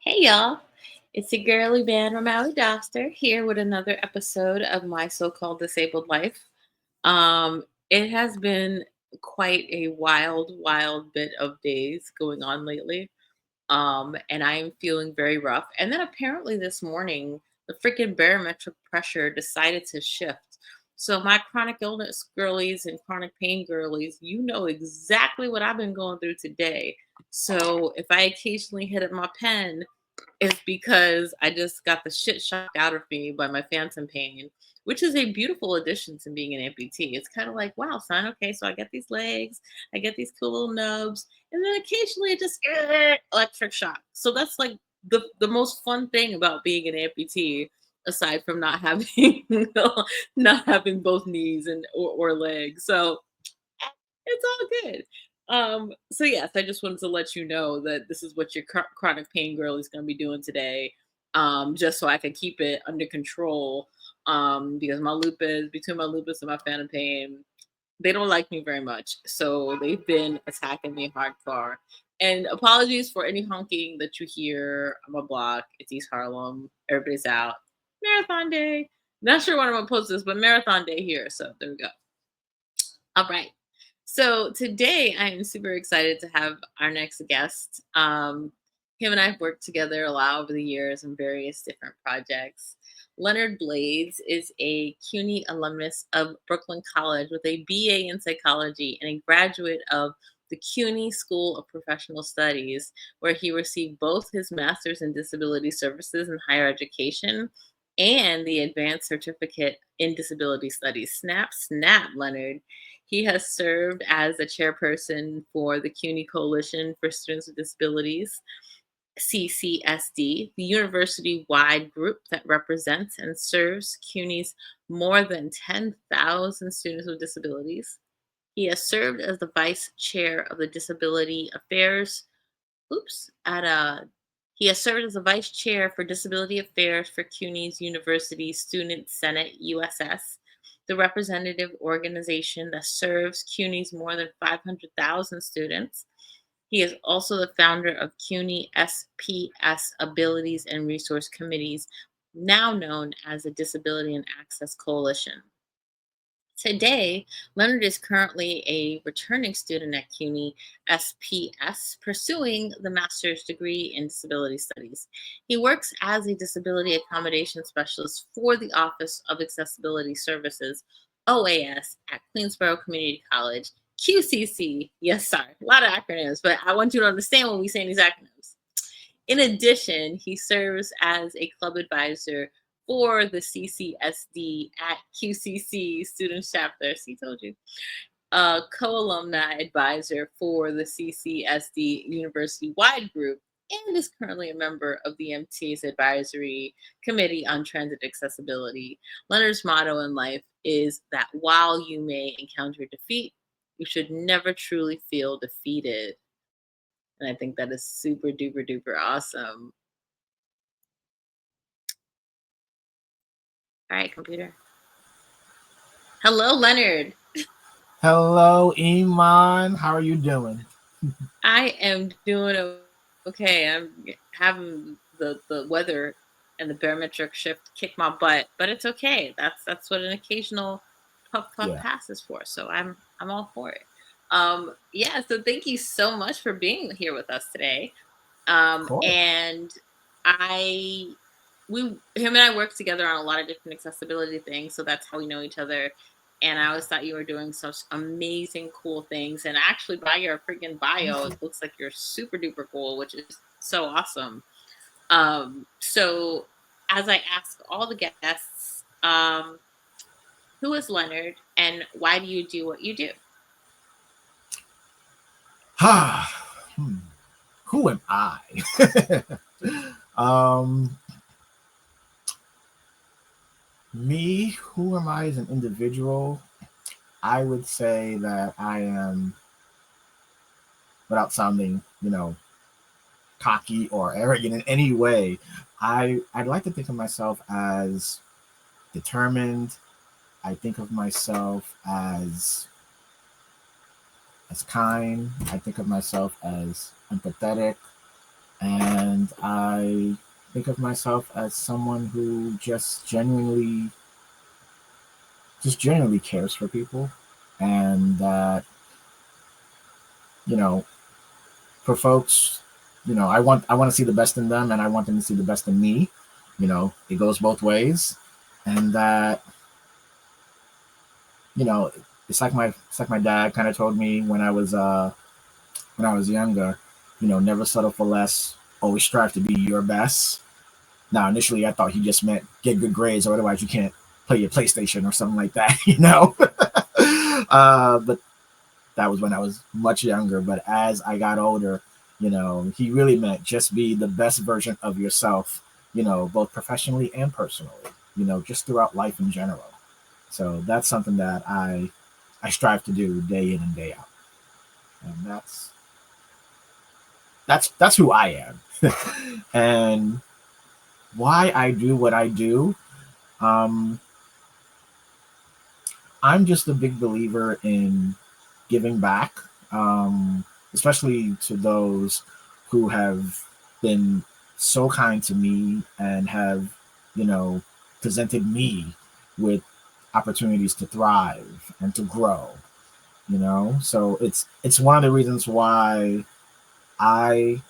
Hey y'all, it's your girly band Romali Doster here with another episode of My So-Called Disabled Life. It has been quite a wild bit of days going on lately. And I am feeling very rough. And then apparently this morning, the freaking barometric pressure decided to shift. So my chronic illness girlies and chronic pain girlies, you know exactly what I've been going through today. So if I occasionally hit up my pen, it's because I just got the shit shocked out of me by my phantom pain, which is a beautiful addition to being an amputee. It's kind of like, wow, son, okay, so I get these legs, I get these cool little nubs, and then occasionally it just electric shock. So that's like the most fun thing about being an amputee, aside from not having not having both knees and or legs. So it's all good. So yes, I just wanted to let you know that this is what your chronic pain girl is going to be doing today, just so I can keep it under control. Because between my lupus and my phantom pain, they don't like me very much, so they've been attacking me hardcore. And apologies for any honking that you hear on my block. It's East Harlem. Everybody's out. Marathon day. Not sure when I'm gonna post this, but marathon day here. So there we go. All right. So today I am super excited to have our next guest. Him and I have worked together a lot over the years on various different projects. Leonard Blades is a CUNY alumnus of Brooklyn College with a BA in psychology and a graduate of the CUNY School of Professional Studies, where he received both his master's in disability services and higher education and the advanced certificate in disability studies. Snap, snap, Leonard. He has served as the chairperson for the CUNY Coalition for Students with Disabilities, CCSD, the university-wide group that represents and serves CUNY's more than 10,000 students with disabilities. He has served as the vice chair of the Disability Affairs at a he has served as a vice chair for disability affairs for CUNY's University Student Senate USS, the representative organization that serves CUNY's more than 500,000 students. He is also the founder of CUNY SPS Abilities and Resource Committees, now known as the Disability and Access Coalition. Today, Leonard is currently a returning student at CUNY SPS, pursuing the master's degree in disability studies. He works as a disability accommodations specialist for the Office of Accessibility Services, OAS, at Queensborough Community College, QCC. Yes, sorry, a lot of acronyms, but I want you to understand when we say these acronyms. In addition, he serves as a club advisor for the CCSD at QCC Students Chapter. See, told you. Co Alumni Advisor for the CCSD University-Wide group, and is currently a member of the MTA's Advisory Committee on Transit Accessibility. Leonard's motto in life is that while you may encounter defeat, you should never truly feel defeated. And I think that is super duper duper awesome. All right, computer. Hello, Leonard. Hello, Iman. How are you doing? I am doing okay. I'm having the weather and the barometric shift kick my butt, but it's okay. That's what an occasional puff Yeah, pass is for. So I'm all for it. Yeah. So thank you so much for being here with us today. of course. And I we him and I work together on a lot of different accessibility things, so that's how we know each other. And I always thought you were doing such amazing, cool things. And actually, by your freaking bio, it looks like you're super duper cool, which is so awesome. So, as I ask all the guests, who is Leonard, and why do you do what you do? Hmm. Who am I? um, Me, who am I as an individual? I would say that I am, without sounding, cocky or arrogant in any way, I'd like to think of myself as determined. I think of myself as kind. I think of myself as empathetic. And I think of myself as someone who just genuinely cares for people, and that, you know, for folks, I want to see the best in them, and I want them to see the best in me. It goes both ways, and that, you know, it's like my dad kind of told me when I was younger. Never settle for less. Always strive to be your best. Now, initially, I thought he just meant get good grades, or otherwise you can't play your PlayStation or something like that. But that was when I was much younger. But as I got older, he really meant just be the best version of yourself, both professionally and personally, just throughout life in general. So that's something that I strive to do day in and day out. And that's who I am. And why I do what I do, um, I'm just a big believer in giving back, especially to those who have been so kind to me and have, you know, presented me with opportunities to thrive and to grow. So it's one of the reasons why I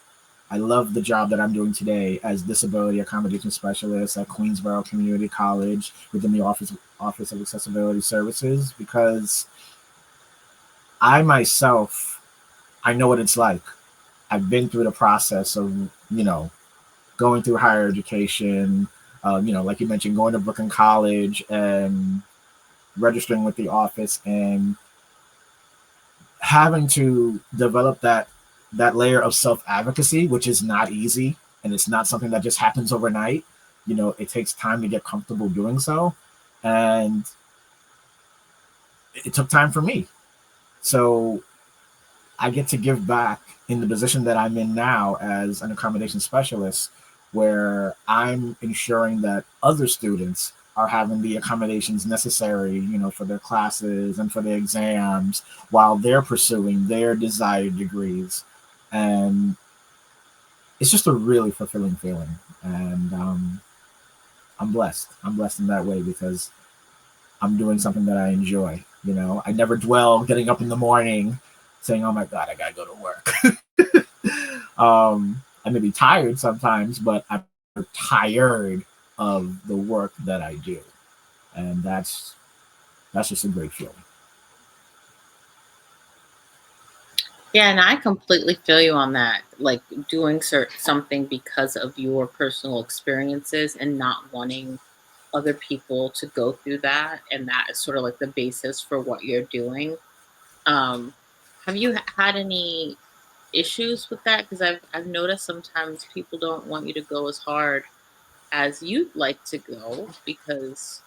I love the job that I'm doing today as Disability Accommodations Specialist at Queensborough Community College within the Office of Accessibility Services, because I myself, I know what it's like. I've been through the process of, going through higher education, like you mentioned, going to Brooklyn College and registering with the office and having to develop that layer of self advocacy, which is not easy, and it's not something that just happens overnight. It takes time to get comfortable doing so, and it took time for me. So I get to give back in the position that I'm in now as an accommodation specialist, where I'm ensuring that other students are having the accommodations necessary, for their classes and for their exams while they're pursuing their desired degrees. And it's just a really fulfilling feeling. And I'm blessed. I'm blessed in that way because I'm doing something that I enjoy. I never dwell getting up in the morning saying, "Oh my God, I gotta go to work." I may be tired sometimes, but I'm tired of the work that I do, and that's just a great feeling. Yeah, and I completely feel you on that. Like doing something because of your personal experiences and not wanting other people to go through that, and that is sort of like the basis for what you're doing. Um, have you had any issues with that? Because I've noticed sometimes people don't want you to go as hard as you'd like to go because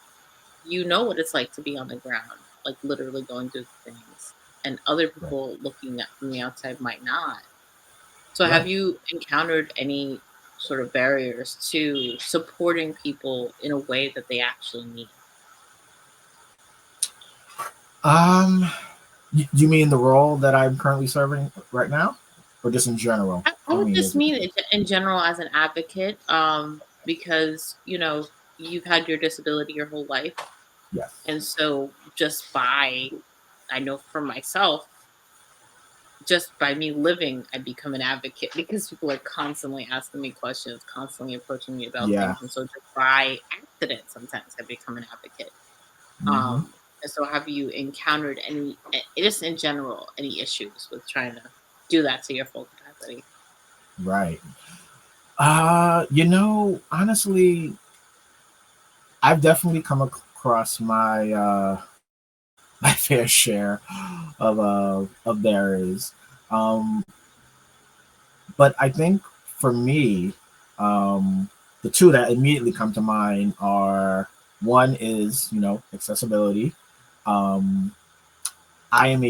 you know what it's like to be on the ground, like literally going through things, and other Right. people looking at from the outside might not. So, have Right. you encountered any sort of barriers to supporting people in a way that they actually need? Um, you mean the role that I'm currently serving right now, or just in general? I I would mean, just is it? mean it in general as an advocate, because you've had your disability your whole life, Yes. and so just by I know for myself, just by me living, I become an advocate because people are constantly asking me questions, constantly approaching me about Yeah. things, and so just by accident, sometimes I become an advocate. Hmm. And so, have you encountered any, just in general, any issues with trying to do that to your full capacity? Right. Honestly, I've definitely come across my fair share of barriers. Um, but I think for me, um, the two that immediately come to mind are, one is, accessibility. Um, I am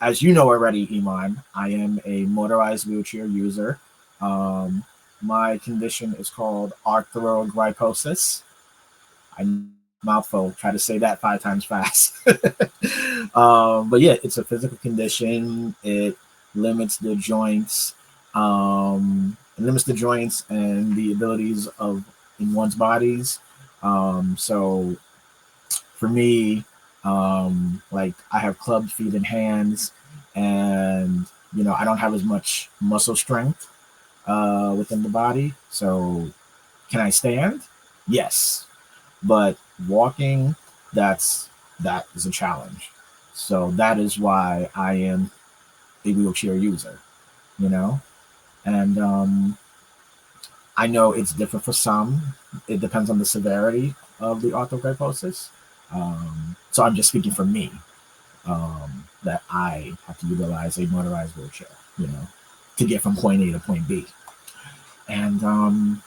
as you know already, Iman, I am a motorized wheelchair user. Um, my condition is called arthrogryposis. I mouthful, try to say that 5 times fast. But yeah, it's a physical condition. It limits the joints. limits the joints and the abilities of in one's bodies. So for me, like I have clubbed feet and hands, and I don't have as much muscle strength within the body. So can I stand? Yes, but walking, that is a challenge. So that is why I am a wheelchair user. You know, and I know it's different for some. It depends on the severity of the arthrogryposis. So I'm just speaking for me, that I have to utilize a motorized wheelchair, to get from point A to point B. And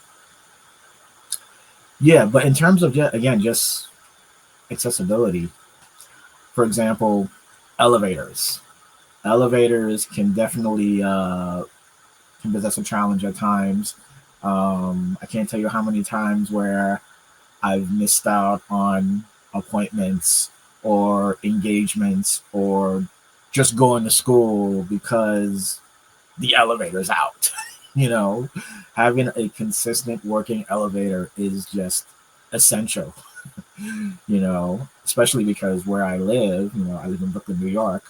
yeah, but in terms of, again, just accessibility, for example, elevators. Elevators can definitely can possess a challenge at times. I can't tell you how many times where I've missed out on appointments or engagements or just going to school because the elevator's out. Having a consistent working elevator is just essential, especially because where I live, I live in Brooklyn, New York.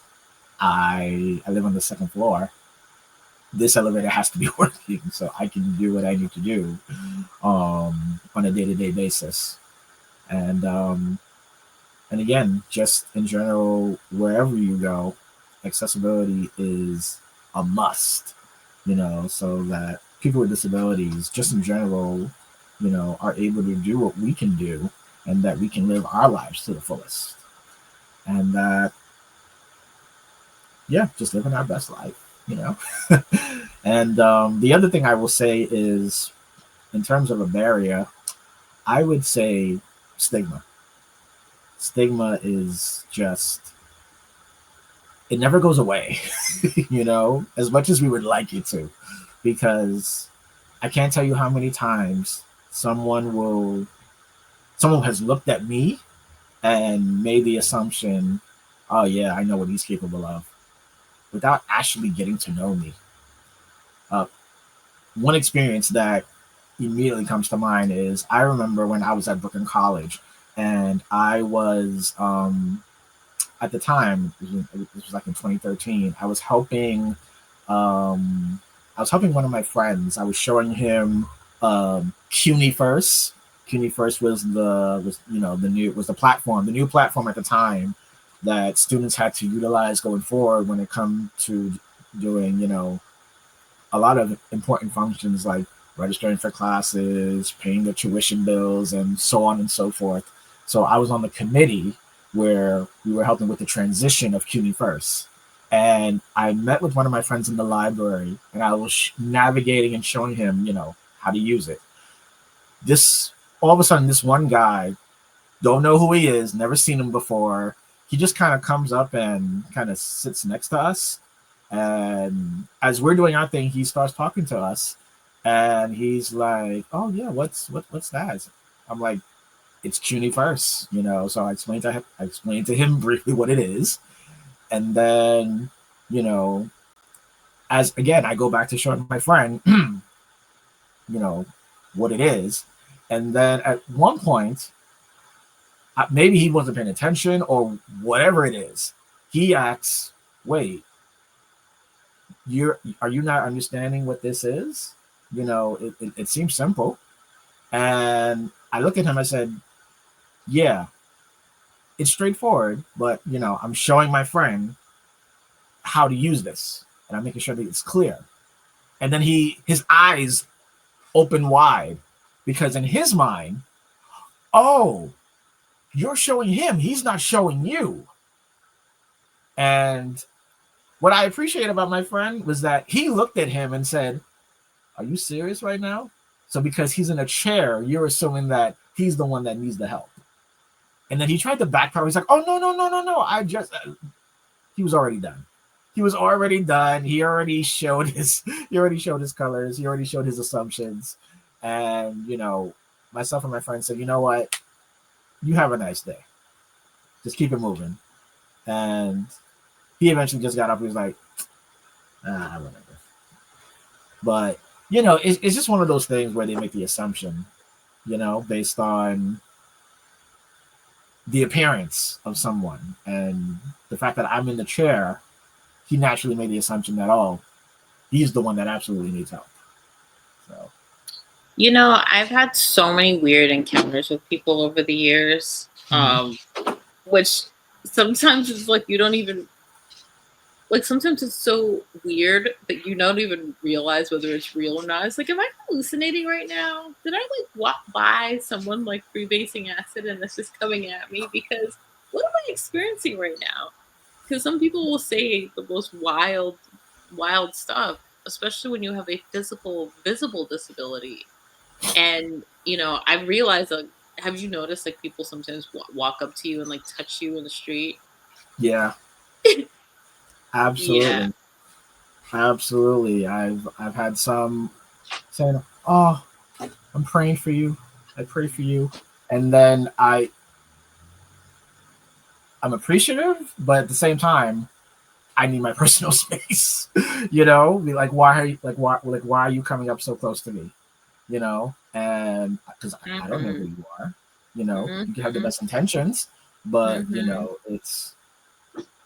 I live on the second floor. This elevator has to be working so I can do what I need to do on a day-to-day basis. And again, just in general, wherever you go, accessibility is a must, so that people with disabilities, just in general, are able to do what we can do, and that we can live our lives to the fullest. And that, yeah, just living our best life. And the other thing I will say is, in terms of a barrier, I would say stigma. Stigma is just, it never goes away, as much as we would like it to, because I can't tell you how many times someone has looked at me and made the assumption, oh yeah, I know what he's capable of, without actually getting to know me. One experience that immediately comes to mind is, I remember when I was at Brooklyn College, and I was at the time, this was like in 2013. I was helping one of my friends. I was showing him CUNY First. CUNY First was the new platform at the time that students had to utilize going forward when it come to doing a lot of important functions like registering for classes, paying the tuition bills, and so on and so forth. So I was on the committee where we were helping with the transition of CUNY First. And I met with one of my friends in the library, and I was navigating and showing him, how to use it. All of a sudden, this one guy, don't know who he is, never seen him before. He just kind of comes up and kind of sits next to us. And as we're doing our thing, he starts talking to us, and he's like, "Oh yeah, what's that?" I'm like, "It's CUNY First," So I explained to him briefly what it is, and then, as again, I go back to showing my friend, what it is, and then at one point, maybe he wasn't paying attention or whatever it is, he asks, "Wait, are you not understanding what this is? It seems simple." And I look at him, I said, "Yeah, it's straightforward, but I'm showing my friend how to use this, and I'm making sure that it's clear." And then his eyes open wide, because in his mind, oh, you're showing him, he's not showing you. And what I appreciate about my friend was that he looked at him and said, "Are you serious right now?" So because he's in a chair, you're assuming that he's the one that needs the help. And then he tried to backpedal. He's like, "Oh, no. He was already done. He was already done. He already showed his colors. He already showed his assumptions. And, myself and my friend said, "You know what? You have a nice day. Just keep it moving." And he eventually just got up. He was like, whatever. But it's just one of those things where they make the assumption, based on the appearance of someone and the fact that I'm in the chair. He naturally made the assumption that, oh, he's the one that absolutely needs help. So, I've had so many weird encounters with people over the years, which sometimes it's like you don't even like. Sometimes it's so weird that you don't even realize whether it's real or not. It's like, am I hallucinating right now? Did I like walk by someone like freebasing acid and it's just coming at me? Because what am I experiencing right now? Because some people will say the most wild stuff, especially when you have a physical, visible disability. And I realize, like, have you noticed like people sometimes walk up to you and like touch you in the street? yeah, Yeah. absolutely. Absolutely. I've had some saying, "Oh, I'm praying for you. I pray for you." And then I'm appreciative, but at the same time, I need my personal space. Be like, why are you why are you coming up so close to me? And because I don't know who you are. You can have the Mm-hmm. best intentions, but Mm-hmm.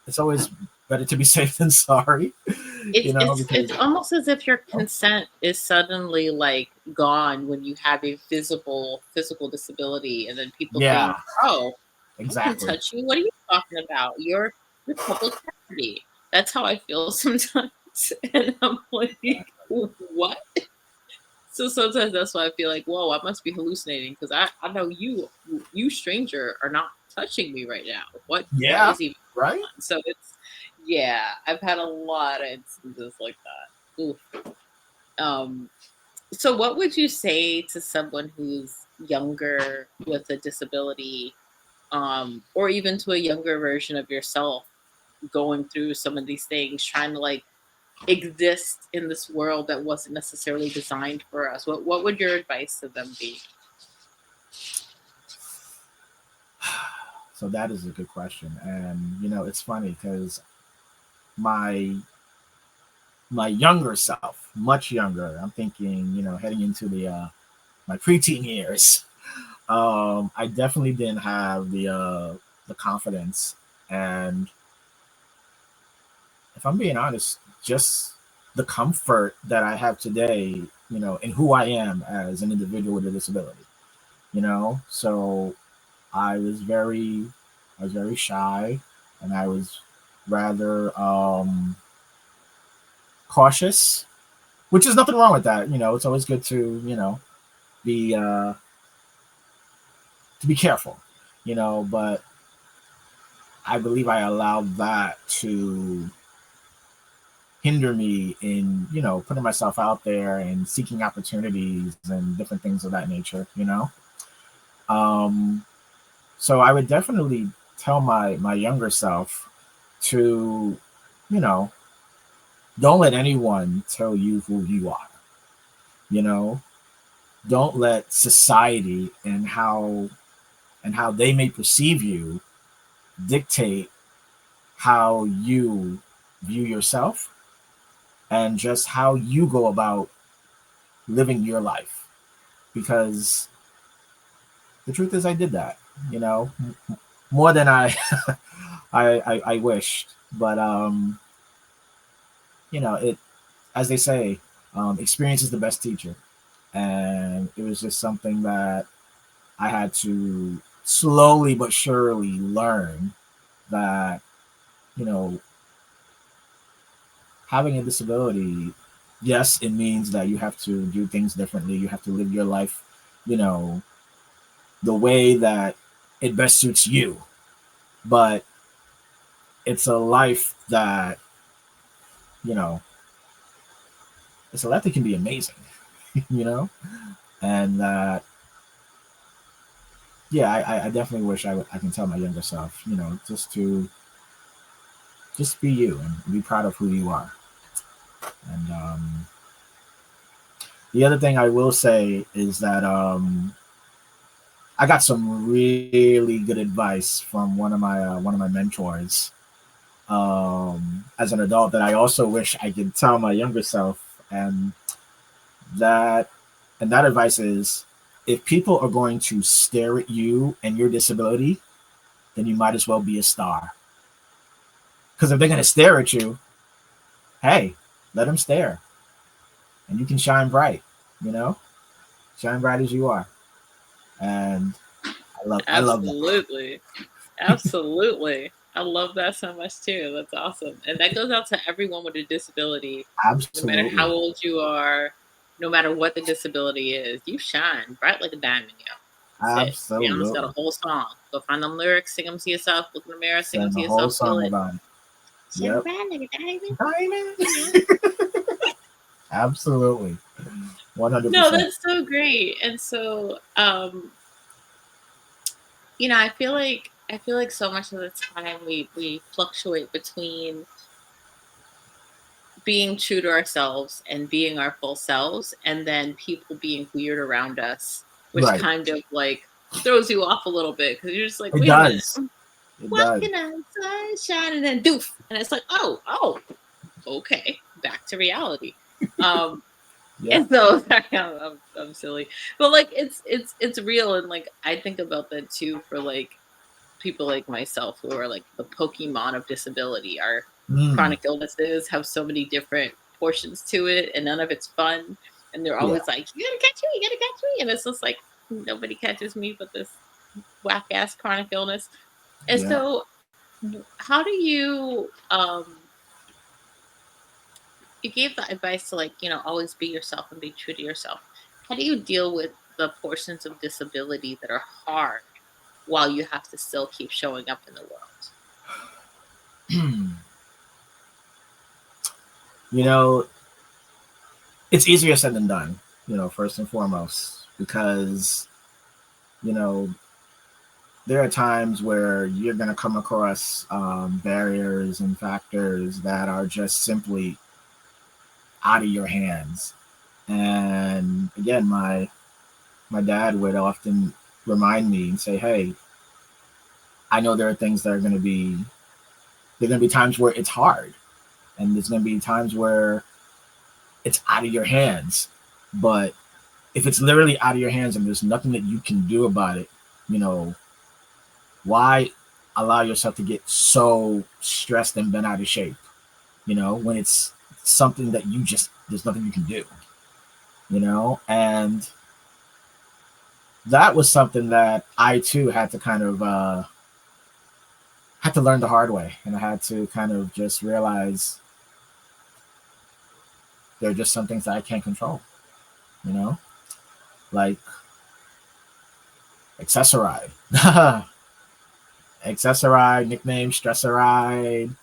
it's always better to be safe than sorry. It's Because almost as if your consent is suddenly like gone when you have a physical disability, and then people think, yeah, "Oh, I can exactly. touch you. What are you talking about? You're public property." That's how I feel sometimes, and I'm like, "What?" So sometimes that's why I feel like, whoa, I must be hallucinating because I know you stranger are not touching me right now. What Yeah, is even right. on? So yeah, I've had a lot of instances like that. Oof. Um, so what would you say to someone who's younger with a disability, or even to a younger version of yourself going through some of these things, trying to like exist in this world that wasn't necessarily designed for us? What would your advice to them be? So that is a good question, and it's funny because my my younger self, much younger, I'm thinking, heading into my preteen years. I definitely didn't have the confidence, and if I'm being honest, just the comfort that I have today, in who I am as an individual with a disability. So I was very, I was very shy, and I was rather cautious, which is nothing wrong with that. It's always good to be careful. But I believe I allowed that to hinder me in putting myself out there and seeking opportunities and different things of that nature. um so I would definitely tell my younger self to you know don't let anyone tell you who you are. you know don't let society and how they may perceive you dictate how you view yourself and just how you go about living your life, because the truth is I did that, more than I wished. But it, as they say, experience is the best teacher, and it was just something that I had to slowly but surely learn that you know having a disability, yes, it means that you have to do things differently. You have to live your life, you know, the way that it best suits you. But it's a life that, you know, it's a life that can be amazing, you know? And yeah, I definitely wish I can tell my younger self, just be you and be proud of who you are. And the other thing I will say is that I got some really good advice from one of my mentors as an adult that I also wish I could tell my younger self. And that and that advice is, if people are going to stare at you and your disability, then you might as well be a star. Because if they're going to stare at you, hey, let them stare, and you can shine bright. You know, shine bright as you are. And I love that. Absolutely. Absolutely. I love that so much too. That's awesome. And that goes out to everyone with a disability, no matter how Absolutely, old you are, no matter what the disability is. You shine bright like a diamond, yo. That's it. Rihanna's got a absolutely. whole song. Go find them lyrics, sing them to yourself, look in the mirror, sing them Sing to a whole yourself, feel song it. about it. Shine Yep. bright like a diamond. Yeah. Diamond. Absolutely. No, 100%. that's so great. And so I feel like so much of the time we fluctuate between being true to ourselves and being our full selves, and then people being weird around us, which Right. kind of like throws you off a little bit because you're just like, It wait a minute, does. I'm It does. walking on sunshine, and then doof, and it's like, oh, okay, back to reality. Um, Yep. and so I'm silly, but like it's real, and like I think about that too for like people like myself who are like the Pokemon of disability. Our Mm. chronic illnesses have so many different portions to it, and none of it's fun. And they're Yeah. always like, "You gotta catch me, you gotta catch me," and it's just like nobody catches me but this whack ass chronic illness. And Yeah. so, how do you gave the advice to like always be yourself and be true to yourself. How do you deal with the portions of disability that are hard while you have to still keep showing up in the world? You know, it's easier said than done, first and foremost, because, you know, there are times where you're going to come across barriers and factors that are just simply out of your hands. And again, my dad would often remind me and say, "Hey, I know there are things that are going to be there're going to be times where it's hard, and there's going to be times where it's out of your hands. But if it's literally out of your hands and there's nothing that you can do about it, you know, why allow yourself to get so stressed and bent out of shape? When it's something that there's nothing you can do. And that was something that I too had to kind of had to learn the hard way, and I had to kind of just realize there are just some things that I can't control. You know, like accessoride, accessoride, nickname, stressoride,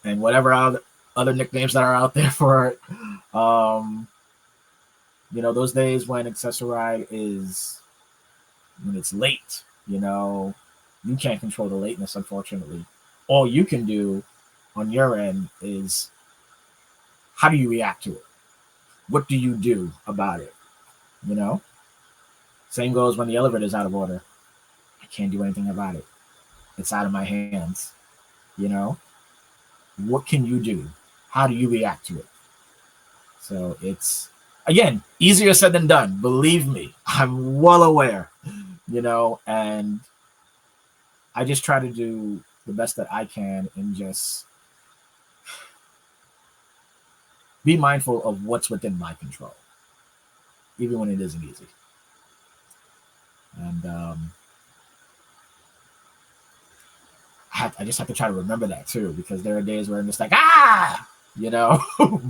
and whatever other nicknames that are out there for it. Um, those days when accessoride is when it's late, you can't control the lateness, unfortunately. All you can do on your end is how do you react to it? What do you do about it? You know? Same goes when the elevator is out of order. I can't do anything about it. It's out of my hands. You know? What can you do? How do you react to it? So it's, again, easier said than done. Believe me, I'm well aware, and I just try to do the best that I can and just be mindful of what's within my control, even when it isn't easy. And I just have to try to remember that too, because there are days where I'm just like,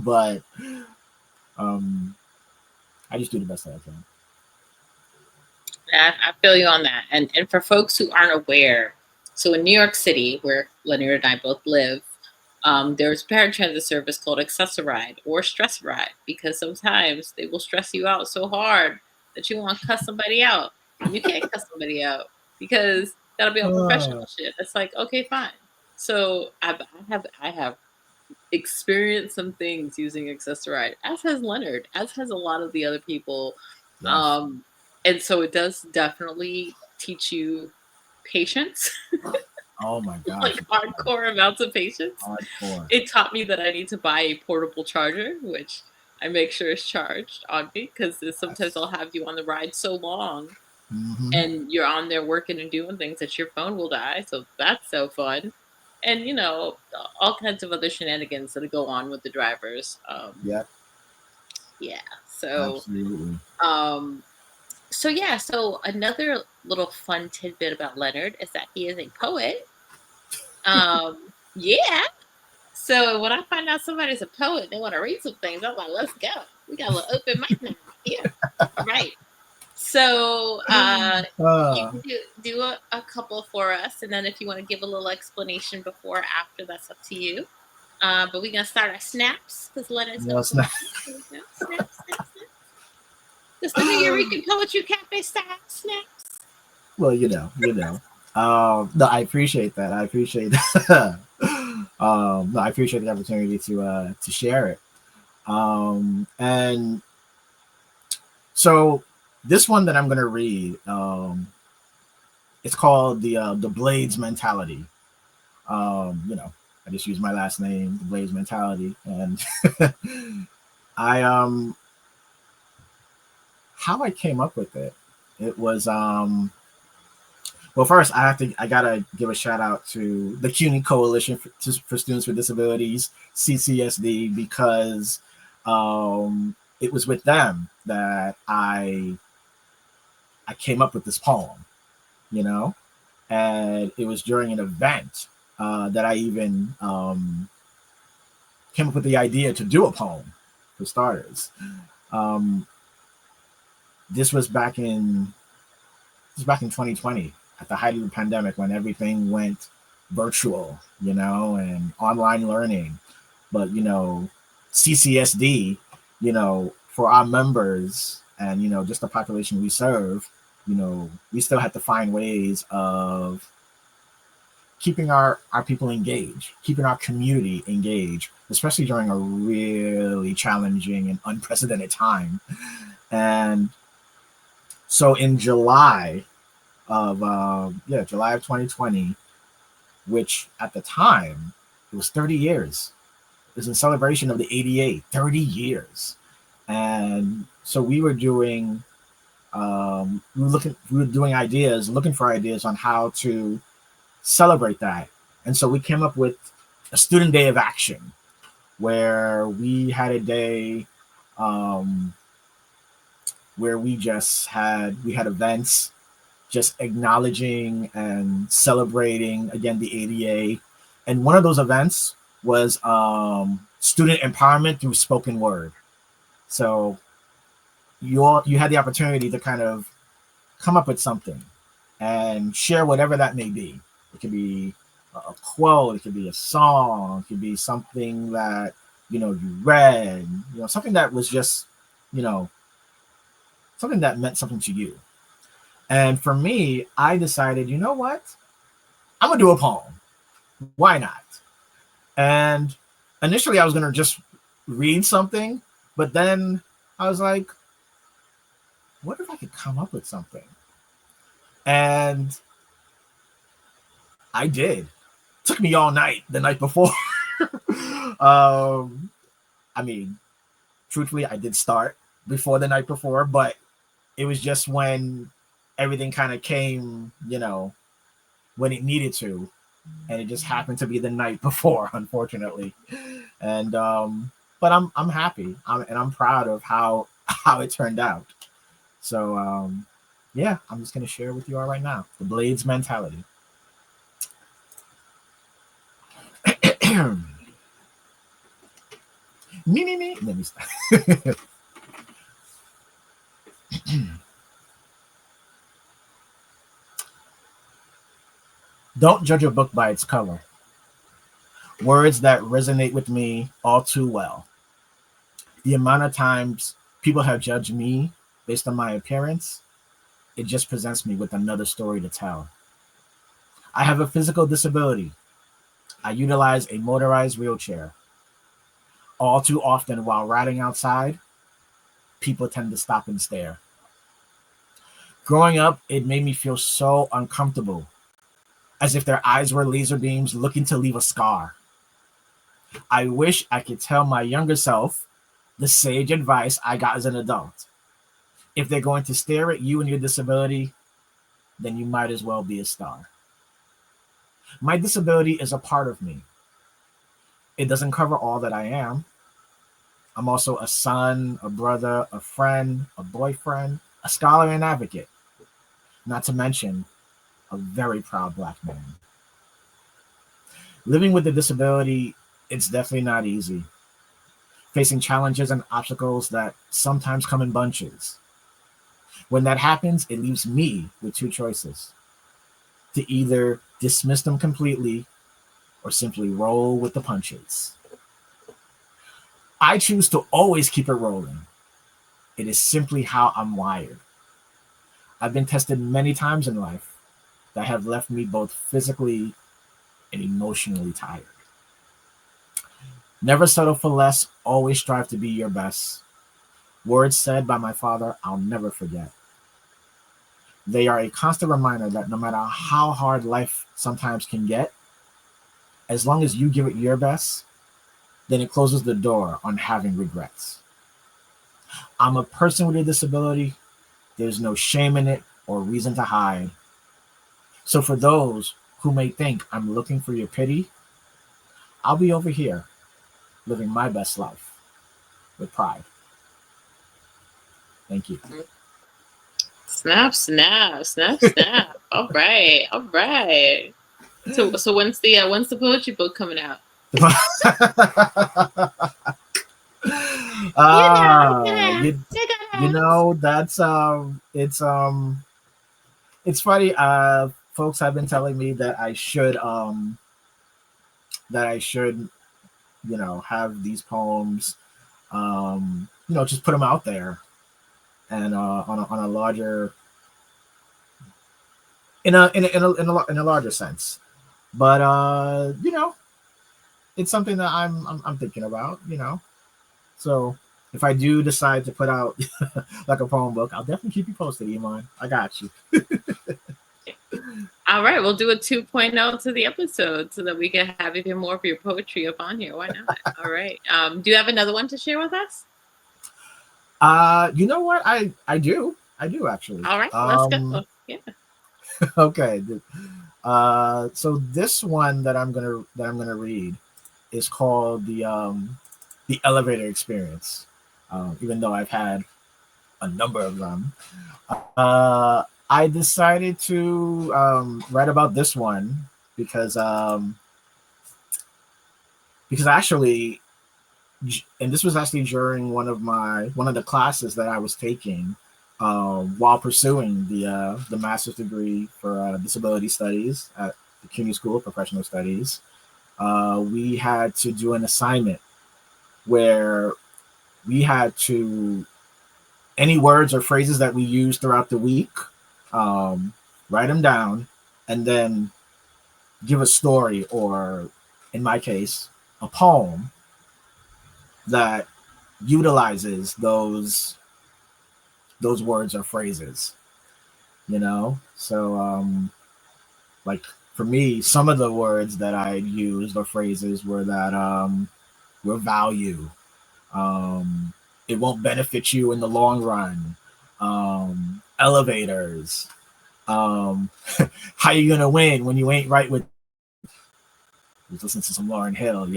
but I just do the best that I can. I feel you on that. And for folks who aren't aware, so in New York City, where Leonard and I both live, there's a paratransit service called Accessoride or Stress Ride, because sometimes they will stress you out so hard that you want to cuss somebody out. And you can't cuss somebody out because that'll be unprofessional shit. It's like, okay, fine. So I have experienced some things using Accessoride, as has Leonard, as has a lot of the other people. Yes. Um, and so it does definitely teach you patience, Oh my gosh. like hardcore amounts of patience. Hardcore. It taught me that I need to buy a portable charger, which I make sure it's charged on me because sometimes Yes. I'll have you on the ride so long Hmm. and you're on there working and doing things that your phone will die. So that's so fun. And, all kinds of other shenanigans that go on with the drivers. Yep. Yeah. So, Absolutely. um, so another little fun tidbit about Leonard is that he is a poet. Yeah. So when I find out somebody's a poet, they want to read some things. I'm like, let's go. We got a little open mic night here. Right. So you Uh, can do a couple for us, and then if you want to give a little explanation before or after, that's up to you. But we're gonna start our snaps because Leonard's no, gonna it's come not. up. Here we go. Snaps, snaps, snaps. Just the New Eurekan Poetry Cafe style snaps. Well, No, I appreciate that. I appreciate that. No, I appreciate the opportunity to share it. And so this one that I'm going to read, it's called the Blades mentality. I just use my last name, the Blades mentality, and I how I came up with it. It was well, first I gotta give a shout out to the CUNY Coalition for Students with Disabilities, CCSD, because it was with them that I came up with this poem, you know, and it was during an event that I even came up with the idea to do a poem, for starters. Um, this was back in 2020 at the height of the pandemic when everything went virtual, and online learning. But CCSD, for our members and just the population we serve, we still have to find ways of keeping our people engaged, keeping our community engaged, especially during a really challenging and unprecedented time. And so in July of 2020, which at the time it was 30 years. It was in celebration of the 88, 30 years. And so we were doing ideas, looking for ideas on how to celebrate that. And so we came up with a student day of action where we had a day um, where we had events just acknowledging and celebrating again the ADA. And one of those events was student empowerment through spoken word. So you had the opportunity to kind of come up with something and share whatever that may be. It could be a quote, it could be a song, it could be something that you read, something that was just you know something that meant something to you. And for me, I decided, you know what? I'm gonna do a poem. Why not? And initially, I was gonna just read something, but then I was like, what if I could come up with something? And I did. It took me all night the night before. um, I mean, truthfully, I did start before the night before, but it was just when everything kind of came, when it needed to, and it just happened to be the night before, unfortunately. And but I'm happy, and I'm proud of how it turned out. So yeah, I'm just gonna share with you all right now the Blades mentality. Me. Let me stop. Don't judge a book by its cover. Words that resonate with me all too well. The amount of times people have judged me based on my appearance, it just presents me with another story to tell. I have a physical disability. I utilize a motorized wheelchair. All too often, while riding outside, people tend to stop and stare. Growing up, it made me feel so uncomfortable, as if their eyes were laser beams looking to leave a scar. I wish I could tell my younger self the sage advice I got as an adult. If they're going to stare at you and your disability, then you might as well be a star. My disability is a part of me. It doesn't cover all that I am. I'm also a son, a brother, a friend, a boyfriend, a scholar and advocate, not to mention a very proud Black man. Living with a disability, it's definitely not easy. Facing challenges and obstacles that sometimes come in bunches. When that happens, it leaves me with two choices: to either dismiss them completely or simply roll with the punches. I choose to always keep it rolling. It is simply how I'm wired. I've been tested many times in life that have left me both physically and emotionally tired. Never settle for less, always strive to be your best. Words said by my father I'll never forget. They are a constant reminder that no matter how hard life sometimes can get, as long as you give it your best, then it closes the door on having regrets. I'm a person with a disability. There's no shame in it or reason to hide. So for those who may think I'm looking for your pity, I'll be over here living my best life with pride. Thank you. Snap, snap, snap, snap. All right, all right. So when's the poetry book coming out? You know, that's it's funny. Folks have been telling me that I should have these poems, just put them out there, and on a larger, in a larger sense. But it's something that I'm thinking about. So if I do decide to put out like a poem book, I'll definitely keep you posted, Iman. I got you. All right, we'll do a 2.0 to the episode so that we can have even more of your poetry up on here. Why not? All right. Do you have another one to share with us? You know what? I do actually. All right, let's go. Yeah. Okay. So this one that I'm gonna read is called the elevator experience. Even though I've had a number of them, I decided to write about this one because actually, and this was actually during one of the classes that I was taking while pursuing the master's degree for disability studies at the CUNY School of Professional Studies. We had to do an assignment where we had to, any words or phrases that we used throughout the week, write them down, and then give a story, or in my case, a poem that utilizes those words or phrases. So like for me, some of the words that I used or phrases were that were value, it won't benefit you in the long run, elevators, how you gonna win when you ain't right with, listen to some Lauryn Hill,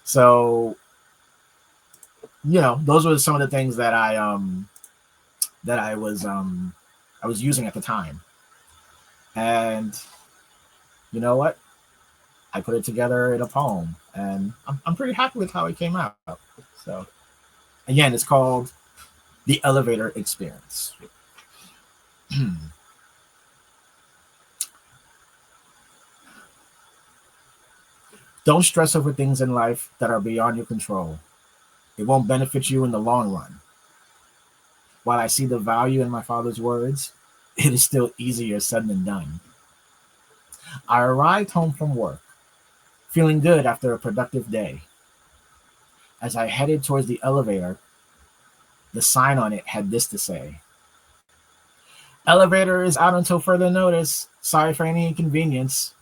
So those were some of the things that I was using at the time. And you know what? I put it together in a poem, and I'm pretty happy with how it came out. So again, it's called The Elevator Experience. Don't stress over things in life that are beyond your control. It won't benefit you in the long run. While I see the value in my father's words, it is still easier said than done. I arrived home from work, feeling good after a productive day. As I headed towards the elevator, the sign on it had this to say: "Elevator is out until further notice. Sorry for any inconvenience."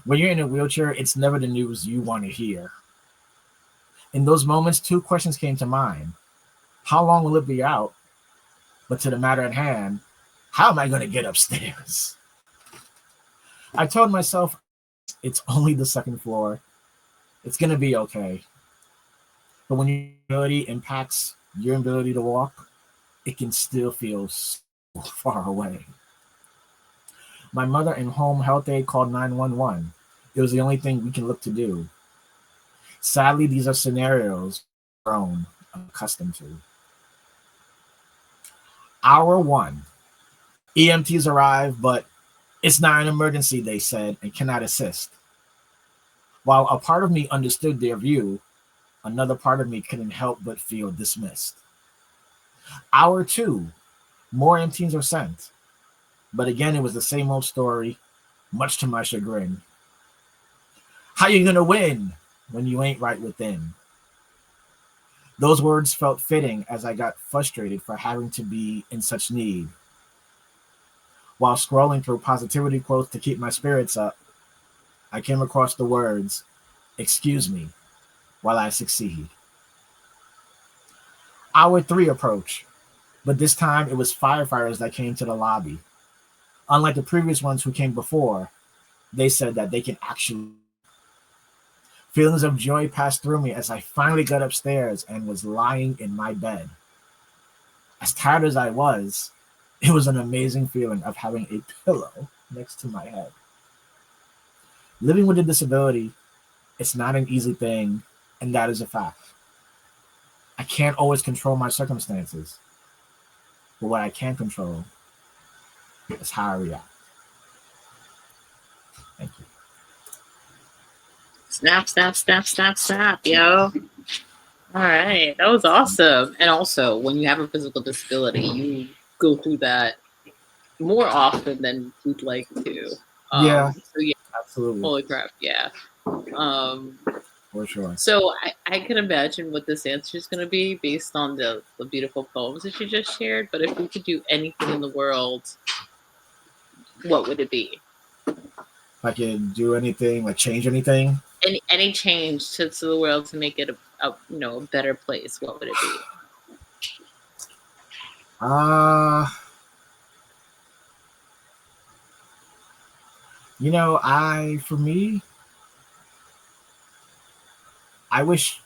When you're in a wheelchair, it's never the news you want to hear. In those moments, two questions came to mind. How long will it be out? But to the matter at hand, how am I going to get upstairs? I told myself, it's only the second floor. It's going to be okay. But when your ability impacts your ability to walk, it can still feel so far away. My mother and home health aide called 911. It was the only thing we can look to do. Sadly, these are scenarios we're grown accustomed to. Hour 1. EMTs arrive, but it's not an emergency, they said, and cannot assist. While a part of me understood their view, another part of me couldn't help but feel dismissed. Hour 2. More EMTs are sent. But again, it was the same old story, much to my chagrin. How you gonna win when you ain't right within? Those words felt fitting as I got frustrated for having to be in such need. While scrolling through positivity quotes to keep my spirits up, I came across the words, "Excuse me while I succeed." Hour 3 approached, but this time it was firefighters that came to the lobby. Unlike the previous ones who came before, they said that they can actually. Feelings of joy passed through me as I finally got upstairs and was lying in my bed. As tired as I was, it was an amazing feeling of having a pillow next to my head. Living with a disability, it's not an easy thing, and that is a fact. I can't always control my circumstances, but what I can control is how I react. Thank you. Snap, snap, snap, snap, snap, yo. All right. That was awesome. And also, when you have a physical disability, you go through that more often than you'd like to. Yeah, So yeah, absolutely. holy crap, yeah. For sure. So I can imagine what this answer is going to be based on the beautiful poems that you just shared. But if we could do anything in the world, what would it be? If I could do anything, like change anything? Any change to the world to make it a better place, what would it be? For me, I wish,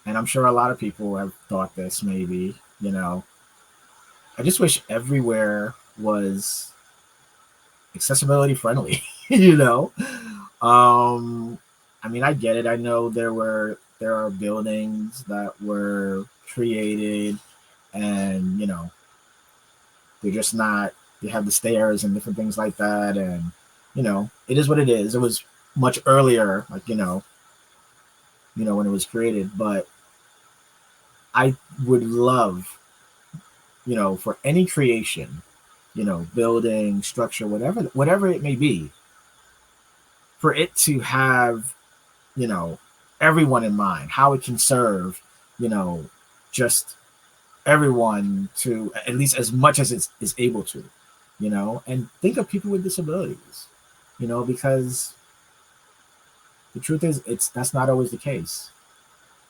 and I'm sure a lot of people have thought this maybe, I just wish everywhere was accessibility friendly, I mean, I get it. I know there are buildings that were created and, they're just not, they have the stairs and different things like that. And, it is what it is. It was much earlier, like, when it was created, but I would love, for any creation, building, structure, whatever it may be, for it to have, everyone in mind, how it can serve, just everyone to at least as much as it is able to, and think of people with disabilities, because the truth is that's not always the case.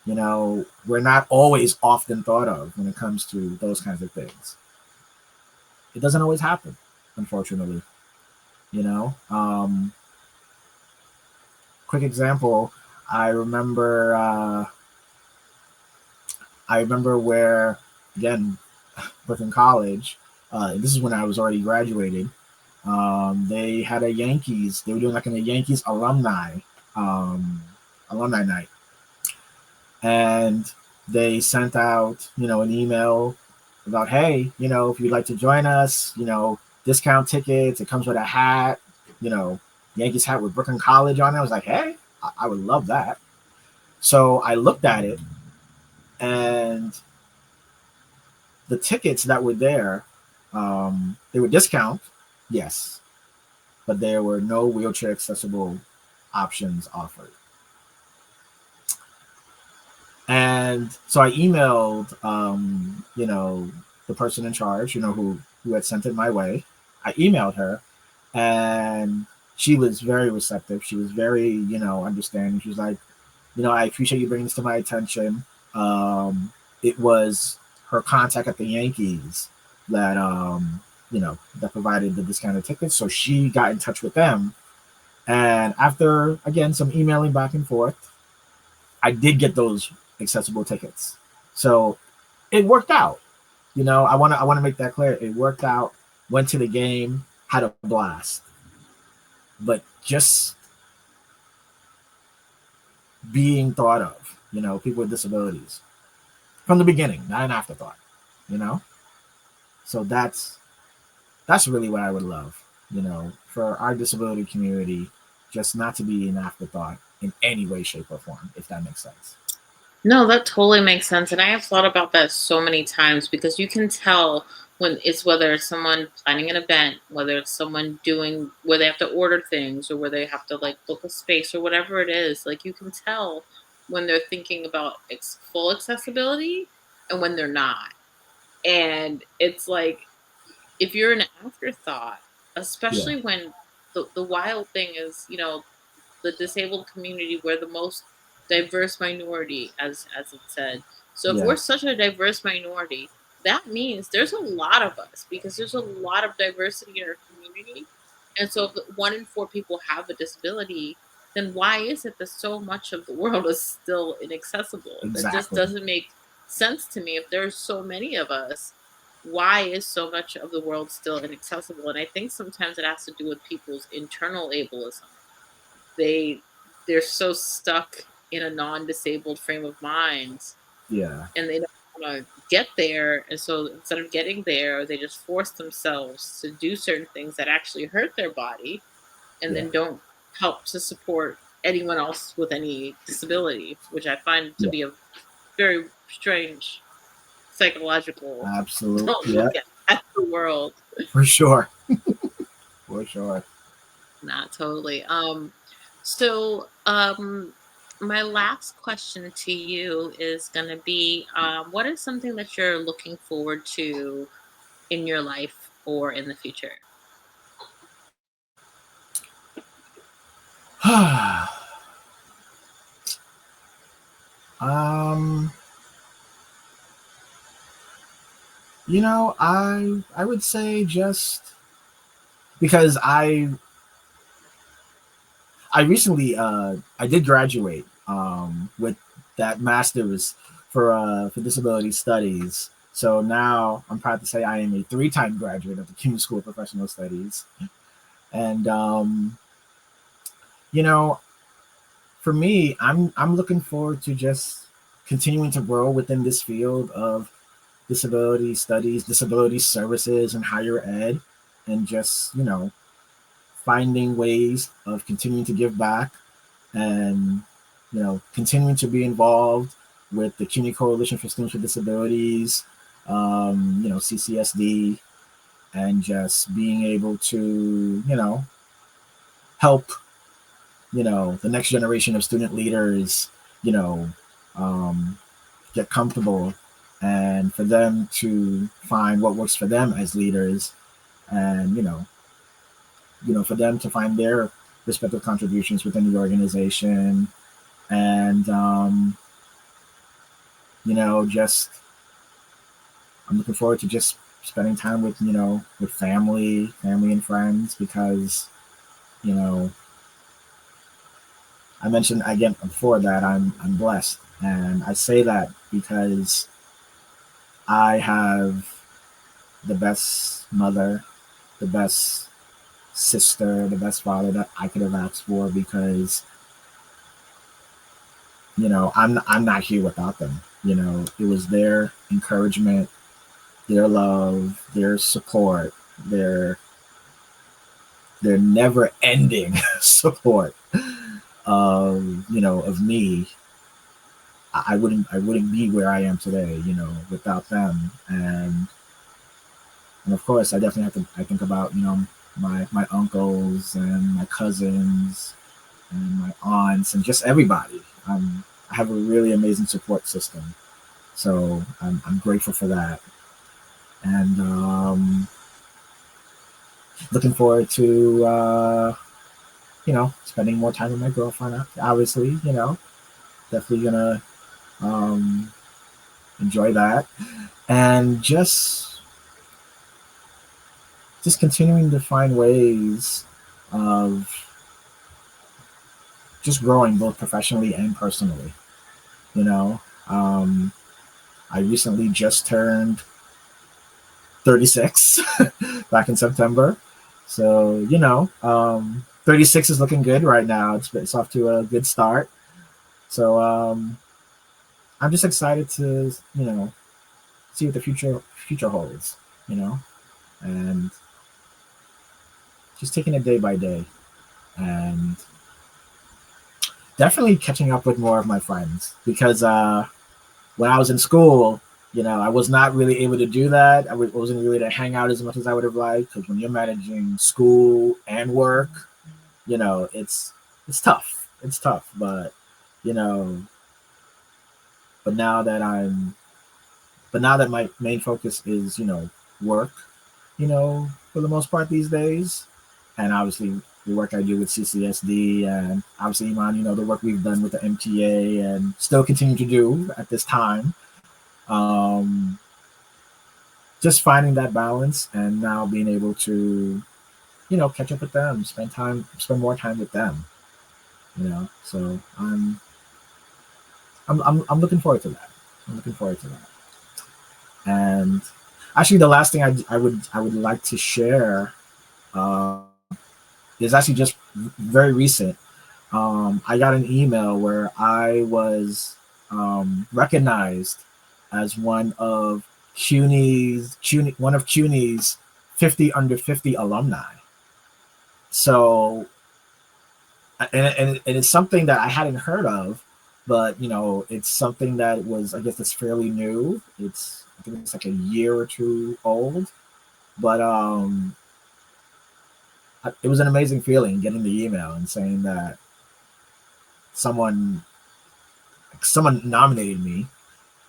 We're not always often thought of when it comes to those kinds of things. It doesn't always happen, unfortunately. Quick example, I remember where, again, Brooklyn College, this is when I was already graduated. They had they were doing like a Yankees alumni night. And they sent out, an email about, hey, if you'd like to join us, discount tickets. It comes with a hat, Yankees hat with Brooklyn College on it. I was like, hey, I would love that. So I looked at it, and the tickets that were there, they were discount, yes, but there were no wheelchair accessible options offered. And so I emailed, the person in charge, who had sent it my way. I emailed her, and she was very receptive. She was very, understanding. She was like, I appreciate you bringing this to my attention. It was her contact at the Yankees that, that provided the discounted tickets. So she got in touch with them. And after, again, some emailing back and forth, I did get those accessible tickets. So it worked out. I want to make that clear. It worked out. Went to the game, had a blast. But just being thought of, people with disabilities from the beginning, not an afterthought, you know? So that's really what I would love, for our disability community, just not to be an afterthought in any way, shape, or form, if that makes sense. No, that totally makes sense. And I have thought about that so many times because you can tell when it's whether it's someone planning an event, whether it's someone doing where they have to order things or where they have to like book a space or whatever it is. Like you can tell when they're thinking about full accessibility and when they're not. And it's like if you're an afterthought, Yeah, especially when the wild thing is, the disabled community, we're the most diverse minority, as it said. So if we're yeah, such a diverse minority, that means there's a lot of us because there's a lot of diversity in our community. And so if 1 in 4 people have a disability, then why is it that so much of the world is still inaccessible? That just exactly. doesn't make sense to me. If there's so many of us, why is so much of the world still inaccessible? And I think sometimes it has to do with people's internal ableism. they they're so stuck in a non-disabled frame of mind Yeah, and they don't want to get there, and so instead of getting there they just force themselves to do certain things that actually hurt their body and yeah, then don't help to support anyone else with any disability, which I find to yeah, be a very strange psychological absolutely. don't Yeah, look at the world. for sure. For sure. Not totally. So my last question to you is going to be, what is something that you're looking forward to in your life or in the future? um, I would say just because I recently I did graduate with that master's for disability studies. So now I'm proud to say I am a three-time graduate of the CUNY School of Professional Studies. And you know, for me, I'm looking forward to just continuing to grow within this field of disability studies, disability services, and higher ed, and just finding ways of continuing to give back and continuing to be involved with the CUNY Coalition for Students with Disabilities, CCSD, and just being able to help the next generation of student leaders you know um, get comfortable and for them to find what works for them as leaders and for them to find their respective contributions within the organization and just I'm looking forward to just spending time with with family and friends because you know I mentioned again before that I'm blessed, and I say that because I have the best mother, the best sister, the best father that I could have asked for because I'm not here without them. It was their encouragement, their love, their support, their never ending support of me. I wouldn't be where I am today, without them. And of course I definitely have to I think about, my uncles and my cousins and my aunts and just everybody. I have a really amazing support system. So I'm grateful for that. And looking forward to spending more time with my girlfriend, obviously, definitely gonna enjoy that, and just continuing to find ways of just growing both professionally and personally. You know, I recently just turned 36 back in September. So, 36 is looking good right now. It's off to a good start. So, I'm just excited to, see what the future holds, and just taking it day by day, and definitely catching up with more of my friends, because when I was in school, I was not really able to do that. Wasn't really to hang out as much as I would have liked, because when you're managing school and work, it's tough. It's tough, but you know, but now that my main focus is work, for the most part these days, and obviously the work I do with CCSD, and obviously Iman, the work we've done with the MTA and still continue to do at this time. Um, just finding that balance, and now being able to, catch up with them, spend more time with them. So I'm looking forward to that. I'm looking forward to that. And actually, the last thing I would like to share uh, is actually just very recent. I got an email where I was recognized as one of CUNY's 50 under 50 alumni. So, and it's something that I hadn't heard of, but it's something that was, I guess, it's fairly new. I think it's like a year or two old, but it was an amazing feeling getting the email and saying that someone nominated me,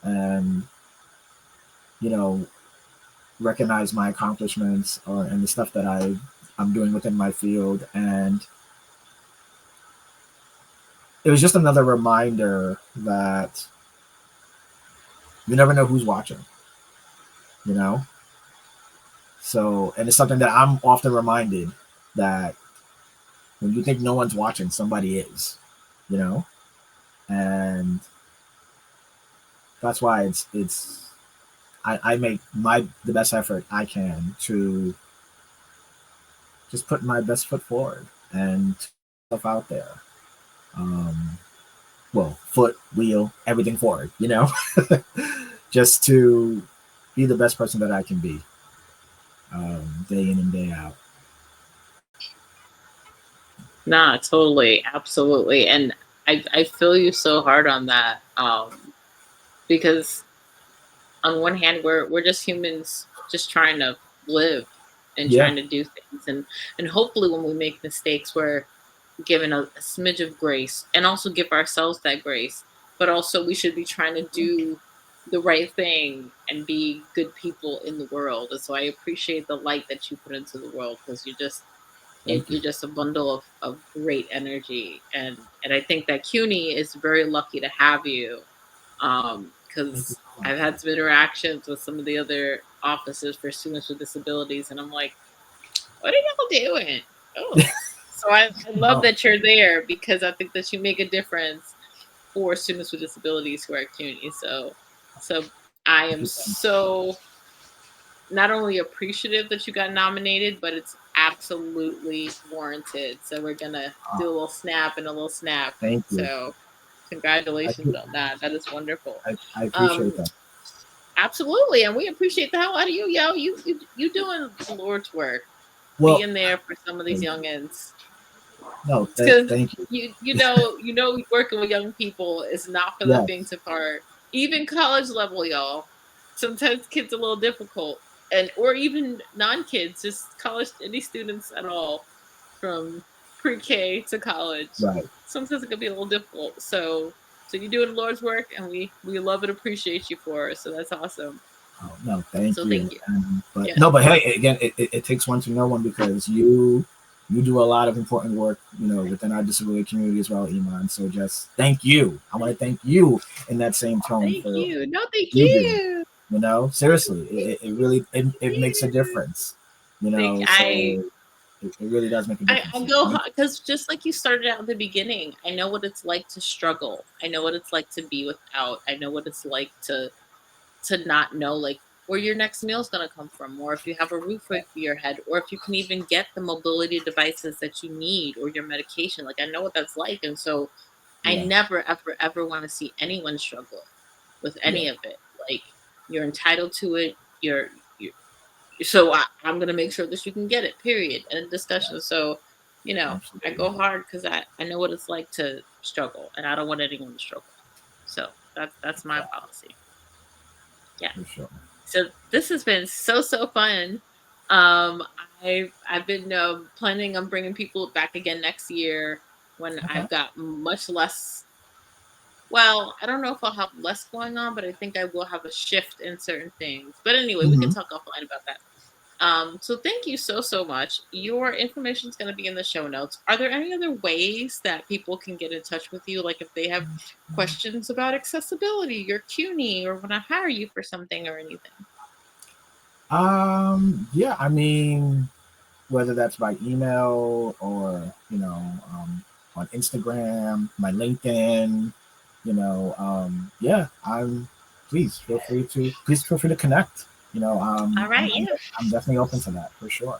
and you know recognize my accomplishments, and the stuff that I'm doing within my field. And it was just another reminder that you never know who's watching, you know so, and it's something that I'm often reminded, that when you think no one's watching, somebody is, you know and that's why I make the best effort I can to just put my best foot forward and stuff out there. Um, well, foot, wheel, everything forward, just to be the best person that I can be, day in and day out. Nah, totally, absolutely, and I feel you so hard on that, because on one hand we're just humans, just trying to live and Yeah, trying to do things, and hopefully when we make mistakes we're given a smidge of grace, and also give ourselves that grace, but also we should be trying to do the right thing and be good people in the world. And so I appreciate the light that you put into the world, because thank you. you're just a bundle of great energy, and I think that CUNY is very lucky to have you, Thank you because so much. I've had some interactions with some of the other officers for students with disabilities, and I'm like, what are y'all doing? Oh, so I love Oh, that you're there, because I think that you make a difference for students with disabilities who are at CUNY. So I thank am you so much. so not only appreciative that you got nominated, but it's absolutely warranted. So we're gonna Oh, do a little snap and a little snap. thank you. So I, congratulations pre- on that. That is wonderful. I appreciate Um, that. absolutely, and we appreciate the hell out of you, yo. You doing the Lord's work, Well, being there for some of these thank you. youngins, No, because thank you. working with young people is not for the Yes, faint of heart. Even college level, y'all. Sometimes kids are a little difficult, and or even non-kids, just college, any students at all, from pre-K to college. right. Sometimes it can be a little difficult. So you're doing the Lord's work, and we love and appreciate you for it. So that's awesome. Oh, no, thank So you. thank you. But Yeah. no, but hey, again, it takes one to know one, because you You do a lot of important work, within our disability community as well, Iman. So just thank you. I want to thank you in that same tone Thank for you. No, thank you do. you. Seriously, Thank it really you. it makes a difference. Thank So it really does make a I difference. go because just like you started out in the beginning, I know what it's like to struggle. I know what it's like to be without. I know what it's like to not know like where your next meal is going to come from, or if you have a roof over your head, or if you can even get the mobility devices that you need or your medication. Like I know what that's like, and so I Yeah, never ever ever want to see anyone struggle with yeah, any of it. Like you're entitled to it. You're so I'm going to make sure that you can get it, period. And discussion. yes, So, I absolutely, go hard because I know what it's like to struggle and I don't want anyone to struggle. So that's my yeah, policy. Yeah. for sure. So this has been so fun. Um, I've been planning on bringing people back again next year when Okay. I've got much less. Well, I don't know if I'll have less going on, but I think I will have a shift in certain things. But anyway, we can Hmm. talk offline about that. So thank you so much. Your information is going to be in the show notes. Are there any other ways that people can get in touch with you? Like if they have questions about accessibility, your CUNY, or want to hire you for something or anything? Yeah, I mean, whether that's by email or on Instagram, my LinkedIn, yeah, please feel free to connect. All right, yeah. I'm definitely open to that for sure.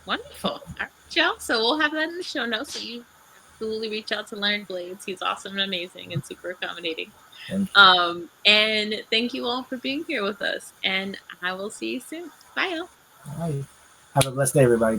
Wonderful. All right, y'all. So we'll have that in the show notes. So you absolutely reach out to Leonard Blades. He's awesome and amazing and super accommodating. Thank you. And thank you all for being here with us. And I will see you soon. Bye, y'all. All right. Have a blessed day, everybody.